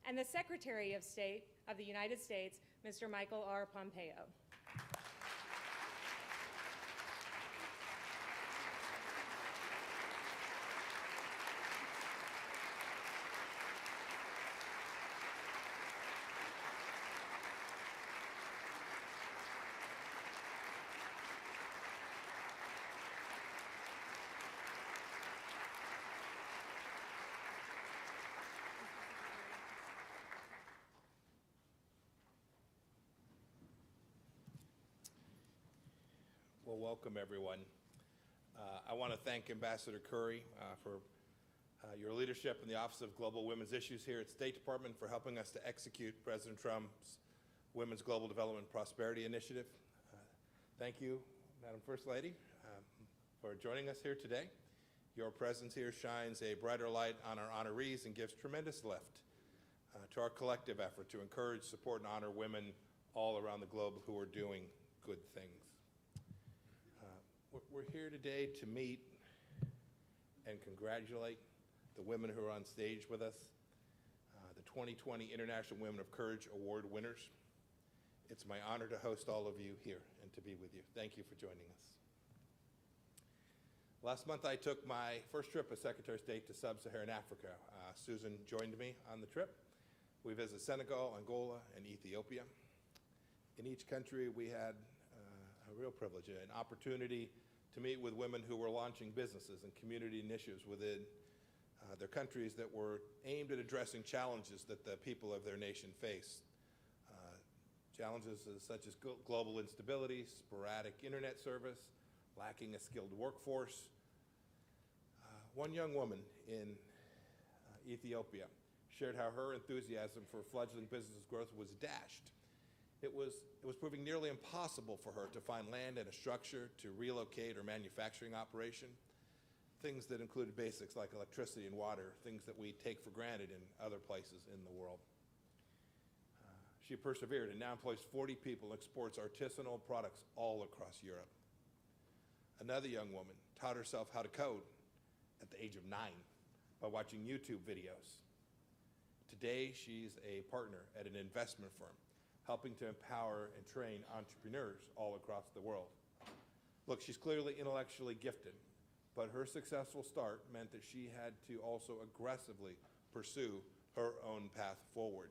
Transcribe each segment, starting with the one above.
and the Secretary of State of the United States, Mr. Michael R. Pompeo. Well, welcome everyone. I want to thank Ambassador Curry for your leadership in the Office of Global Women's Issues here at State Department, for helping us to execute President Trump's Women's Global Development and Prosperity Initiative. Thank you, Madam First Lady, for joining us here today. Your presence here shines a brighter light on our honorees and gives tremendous lift to our collective effort to encourage, support, and honor women all around the globe who are doing good things. We're here today to meet and congratulate the women who are on stage with us, the 2020 International Women of Courage Award winners. It's my honor to host all of you here and to be with you. Thank you for joining us. Last month, I took my first trip as Secretary of State to Sub-Saharan Africa. Susan joined me on the trip. We visited Senegal, Angola, and Ethiopia. In each country, we had a real privilege, an opportunity to meet with women who were launching businesses and community initiatives within their countries that were aimed at addressing challenges that the people of their nation face. Challenges such as global instability, sporadic internet service, lacking a skilled workforce. One young woman in Ethiopia shared how her enthusiasm for fledgling business growth was dashed. It was proving nearly impossible for her to find land and a structure to relocate her manufacturing operation, things that included basics like electricity and water, things that we take for granted in other places in the world. She persevered and now employs 40 people and exports artisanal products all across Europe. Another young woman taught herself how to code at the age of 9 by watching YouTube videos. Today, she's a partner at an investment firm, helping to empower and train entrepreneurs all across the world. Look, she's clearly intellectually gifted, but her successful start meant that she had to also aggressively pursue her own path forward.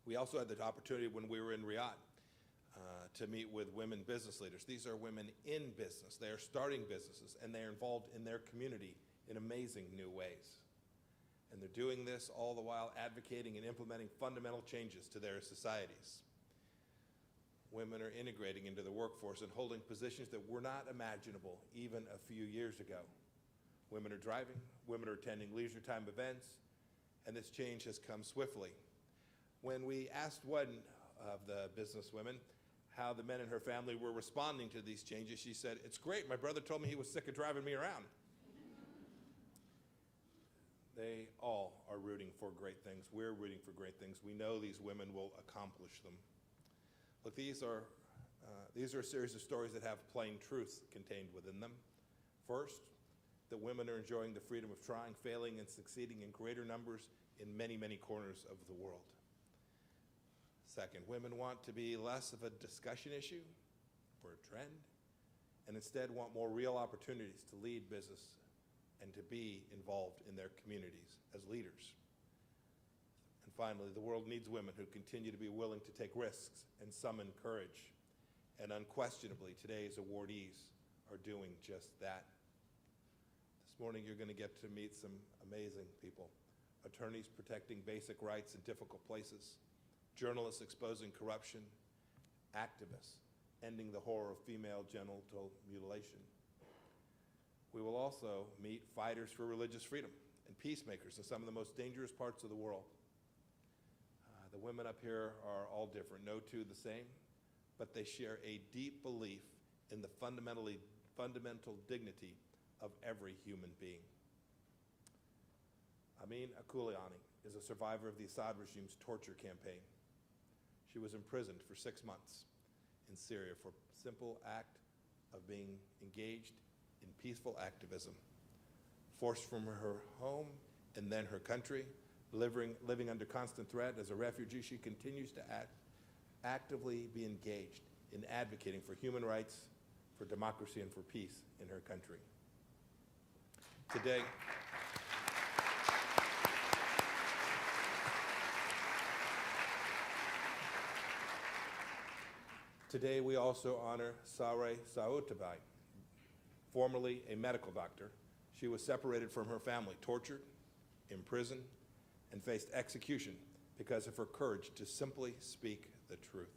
We also had the opportunity when we were in Riyadh to meet with women business leaders. These are women in business. They are starting businesses, and they are involved in their community in amazing new ways. And they're doing this all the while advocating and implementing fundamental changes to their societies. Women are integrating into the workforce and holding positions that were not imaginable even a few years ago. Women are driving, women are attending leisure time events, and this change has come swiftly. When we asked one of the businesswomen how the men in her family were responding to these changes, she said, "It's great. My brother told me he was sick of driving me around." They all are rooting for great things. We're rooting for great things. We know these women will accomplish them. Look, these are a series of stories that have plain truths contained within them. First, that women are enjoying the freedom of trying, failing, and succeeding in greater numbers in many, many corners of the world. Second, women want to be less of a discussion issue or a trend, and instead want more real opportunities to lead business and to be involved in their communities as leaders. And finally, the world needs women who continue to be willing to take risks and summon courage. And unquestionably, today's awardees are doing just that. This morning, you're going to get to meet some amazing people. Attorneys protecting basic rights in difficult places, journalists exposing corruption, activists ending the horror of female genital mutilation. We will also meet fighters for religious freedom and peacemakers in some of the most dangerous parts of the world. The women up here are all different, no two the same, but they share a deep belief in the fundamental dignity of every human being. Amin Akuliani is a survivor of the Assad regime's torture campaign. She was imprisoned for 6 months in Syria for a simple act of being engaged in peaceful activism. Forced from her home and then her country, living under constant threat as a refugee, she continues to actively be engaged in advocating for human rights, for democracy, and for peace in her country. Today we also honor Sare Sautabai, formerly a medical doctor. She was separated from her family, tortured, imprisoned, and faced execution because of her courage to simply speak the truth.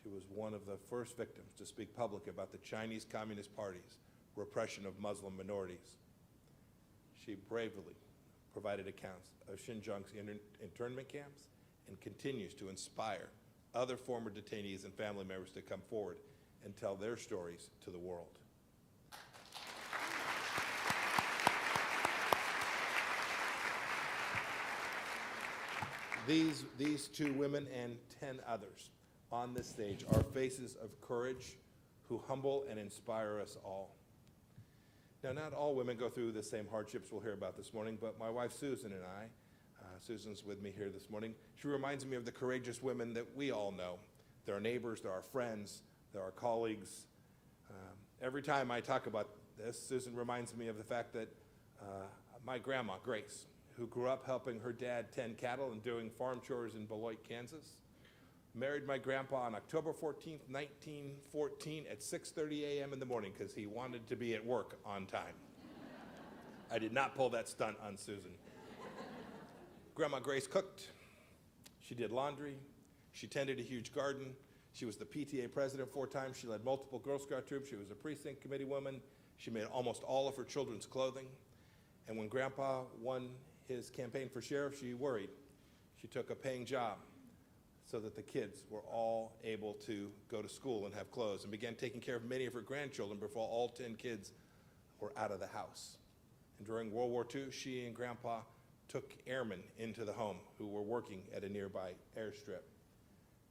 She was one of the first victims to speak publicly about the Chinese Communist Party's repression of Muslim minorities. She bravely provided accounts of Xinjiang's internment camps and continues to inspire other former detainees and family members to come forward and tell their stories to the world. These two women and 10 others on this stage are faces of courage who humble and inspire us all. Now, not all women go through the same hardships we'll hear about this morning, but my wife Susan and I, Susan's with me here this morning, she reminds me of the courageous women that we all know. They're our neighbors, they're our friends, they're our colleagues. Every time I talk about this, Susan reminds me of the fact that my grandma, Grace, who grew up helping her dad tend cattle and doing farm chores in Beloit, Kansas, married my grandpa on October 14th, 1914 at 6:30 a.m. in the morning because he wanted to be at work on time. I did not pull that stunt on Susan. Grandma Grace cooked, she did laundry, she tended a huge garden, she was the PTA president 4 times, she led multiple Girl Scout troops, she was a precinct committee woman, she made almost all of her children's clothing, and when Grandpa won his campaign for sheriff, she worried. She took a paying job so that the kids were all able to go to school and have clothes, and began taking care of many of her grandchildren before all 10 kids were out of the house. And during World War II, she and Grandpa took airmen into the home who were working at a nearby airstrip.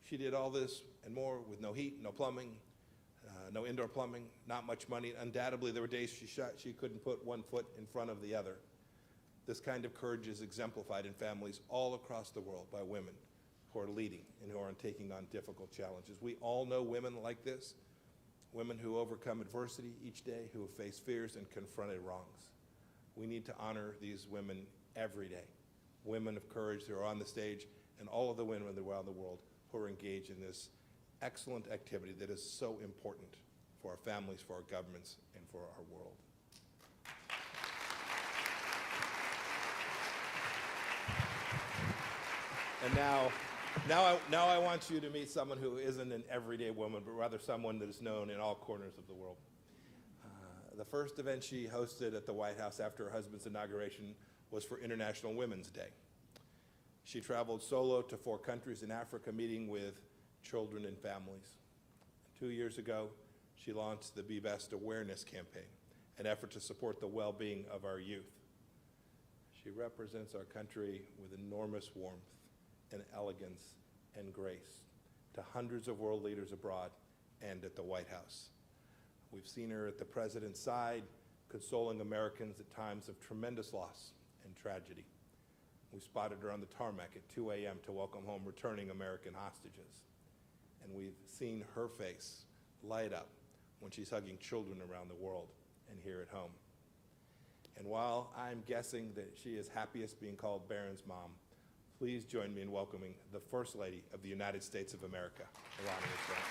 She did all this and more with no heat, no plumbing, no indoor plumbing, not much money. Undoubtedly, there were days she couldn't put one foot in front of the other. This kind of courage is exemplified in families all across the world by women who are leading and who are taking on difficult challenges. We all know women like this, women who overcome adversity each day, who have faced fears and confronted wrongs. We need to honor these women every day, women of courage who are on the stage, and all of the women around the world who are engaged in this excellent activity that is so important for our families, for our governments, and for our world. And now I want you to meet someone who isn't an everyday woman, but rather someone that is known in all corners of the world. The first event she hosted at the White House after her husband's inauguration was for International Women's Day. She traveled solo to 4 countries in Africa, meeting with children and families. 2 years ago, she launched the Be Best Awareness Campaign, an effort to support the well-being of our youth. She represents our country with enormous warmth and elegance and grace to hundreds of world leaders abroad and at the White House. We've seen her at the president's side, consoling Americans at times of tremendous loss and tragedy. We spotted her on the tarmac at 2 a.m. to welcome home returning American hostages. And we've seen her face light up when she's hugging children around the world and here at home. And while I'm guessing that she is happiest being called Barron's mom, please join me in welcoming the First Lady of the United States of America, Melania Trump.